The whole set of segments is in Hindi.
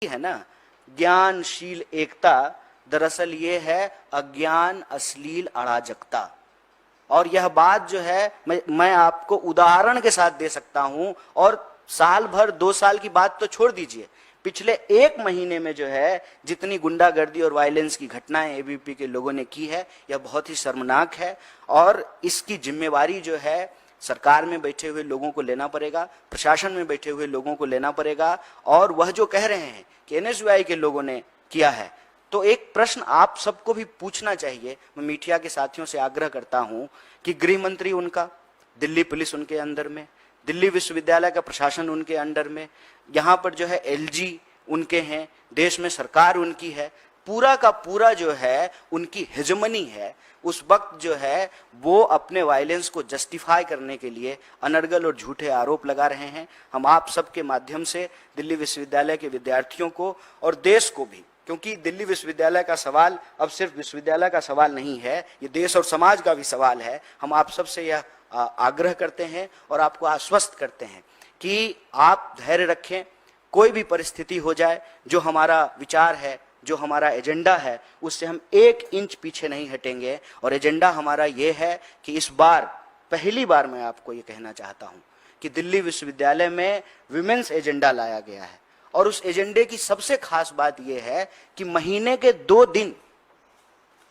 है ना, ज्ञानशील एकता दरअसल ये है अज्ञान अश्लील अराजकता। और यह बात जो है मैं आपको उदाहरण के साथ दे सकता हूं। और साल भर 2 साल की बात तो छोड़ दीजिए, पिछले 1 महीने में जो है जितनी गुंडागर्दी और वायलेंस की घटनाएं एबीवीपी के लोगों ने की है, यह बहुत ही शर्मनाक है। और इसकी जिम्मेवारी जो है सरकार में बैठे हुए लोगों को लेना पड़ेगा, प्रशासन में बैठे हुए लोगों को लेना पड़ेगा। और वह जो कह रहे हैं कि एनएसयूआई के लोगों ने किया है, तो एक प्रश्न आप सबको भी पूछना चाहिए। मैं मीडिया के साथियों से आग्रह करता हूं कि गृह मंत्री उनका, दिल्ली पुलिस उनके अंदर में, दिल्ली विश्वविद्यालय का प्रशासन उनके अंडर में, यहाँ पर जो है एलजी उनके हैं, देश में सरकार उनकी है, पूरा का पूरा जो है उनकी हेजमनी है। उस वक्त जो है वो अपने वायलेंस को जस्टिफाई करने के लिए अनर्गल और झूठे आरोप लगा रहे हैं। हम आप सबके माध्यम से दिल्ली विश्वविद्यालय के विद्यार्थियों को और देश को भी, क्योंकि दिल्ली विश्वविद्यालय का सवाल अब सिर्फ विश्वविद्यालय का सवाल नहीं है, ये देश और समाज का भी सवाल है। हम आप सबसे यह आग्रह करते हैं और आपको आश्वस्त करते हैं कि आप धैर्य रखें, कोई भी परिस्थिति हो जाए, जो हमारा विचार है, जो हमारा एजेंडा है, उससे हम 1 इंच पीछे नहीं हटेंगे। और एजेंडा हमारा ये है कि इस बार पहली बार मैं आपको ये कहना चाहता हूं कि दिल्ली विश्वविद्यालय में विमेंस एजेंडा लाया गया है। और उस एजेंडे की सबसे खास बात यह है कि महीने के 2 दिन,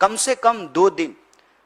कम से कम 2 दिन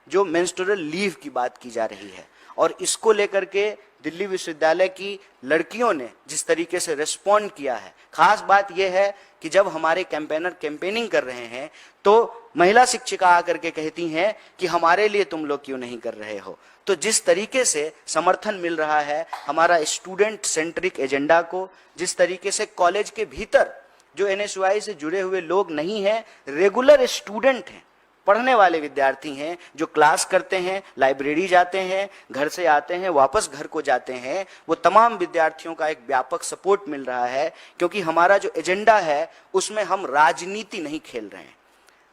जो मेंस्ट्रुअल लीव की बात की जा रही है, और इसको लेकर के दिल्ली विश्वविद्यालय की लड़कियों ने जिस तरीके से रिस्पॉन्ड किया है। खास बात यह है कि जब हमारे कैंपेनर कैंपेनिंग कर रहे हैं तो महिला शिक्षिका आकर के कहती हैं कि हमारे लिए तुम लोग क्यों नहीं कर रहे हो। तो जिस तरीके से समर्थन मिल रहा है हमारा स्टूडेंट सेंट्रिक एजेंडा को, जिस तरीके से कॉलेज के भीतर जो एनएसयूआई से जुड़े हुए लोग नहीं हैं, रेगुलर स्टूडेंट हैं, पढ़ने वाले विद्यार्थी हैं, जो क्लास करते हैं, लाइब्रेरी जाते हैं, घर से आते हैं, वापस घर को जाते हैं, वो तमाम विद्यार्थियों का एक व्यापक सपोर्ट मिल रहा है। क्योंकि हमारा जो एजेंडा है उसमें हम राजनीति नहीं खेल रहे हैं।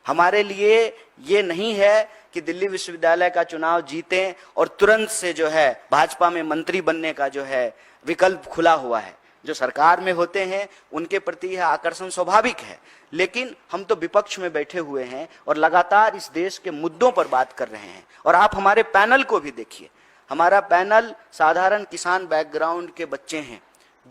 हमारे लिए ये नहीं है कि दिल्ली विश्वविद्यालय का चुनाव जीतें और तुरंत से जो है भाजपा में मंत्री बनने का जो है विकल्प खुला हुआ है। जो सरकार में होते हैं उनके प्रति यह आकर्षण स्वाभाविक है, लेकिन हम तो विपक्ष में बैठे हुए हैं और लगातार इस देश के मुद्दों पर बात कर रहे हैं। और आप हमारे पैनल को भी देखिए, हमारा पैनल साधारण किसान बैकग्राउंड के बच्चे हैं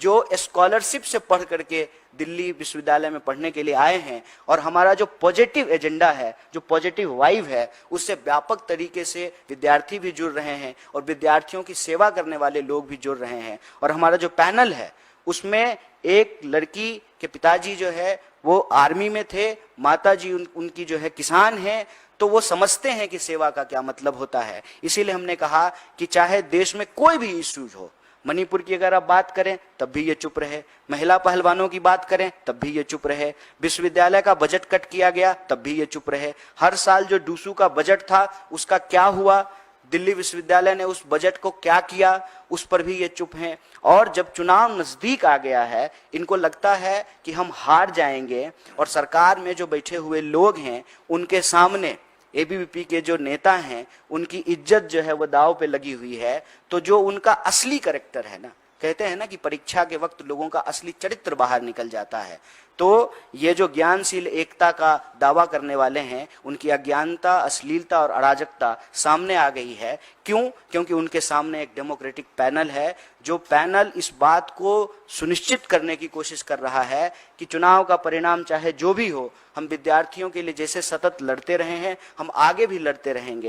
जो स्कॉलरशिप से पढ़ करके दिल्ली विश्वविद्यालय में पढ़ने के लिए आए हैं। और हमारा जो पॉजिटिव एजेंडा है, जो पॉजिटिव वाइब है, उससे व्यापक तरीके से विद्यार्थी भी जुड़ रहे हैं और विद्यार्थियों की सेवा करने वाले लोग भी जुड़ रहे हैं। और हमारा जो पैनल है उसमें एक लड़की के पिताजी जो है वो आर्मी में थे, माताजी उनकी जो है किसान हैं, तो वो समझते हैं कि सेवा का क्या मतलब होता है। इसीलिए हमने कहा कि चाहे देश में कोई भी इश्यूज हो, मणिपुर की अगर आप बात करें तब भी ये चुप रहे, महिला पहलवानों की बात करें तब भी ये चुप रहे, विश्वविद्यालय का बजट कट किया गया तब भी ये चुप रहे, हर साल जो डूसू का बजट था उसका क्या हुआ, दिल्ली विश्वविद्यालय ने उस बजट को क्या किया, उस पर भी ये चुप हैं। और जब चुनाव नजदीक आ गया है, इनको लगता है कि हम हार जाएंगे और सरकार में जो बैठे हुए लोग हैं उनके सामने एबीवीपी के जो नेता हैं उनकी इज्जत जो है वो दांव पे लगी हुई है। तो जो उनका असली कैरेक्टर है ना, कहते हैं ना कि परीक्षा के वक्त लोगों का असली चरित्र बाहर निकल जाता है, तो ये जो ज्ञानशील एकता का दावा करने वाले हैं उनकी अज्ञानता, अश्लीलता और अराजकता सामने आ गई है। क्यों? क्योंकि उनके सामने एक डेमोक्रेटिक पैनल है, जो पैनल इस बात को सुनिश्चित करने की कोशिश कर रहा है कि चुनाव का परिणाम चाहे जो भी हो, हम विद्यार्थियों के लिए जैसे सतत लड़ते रहे हैं हम आगे भी लड़ते रहेंगे।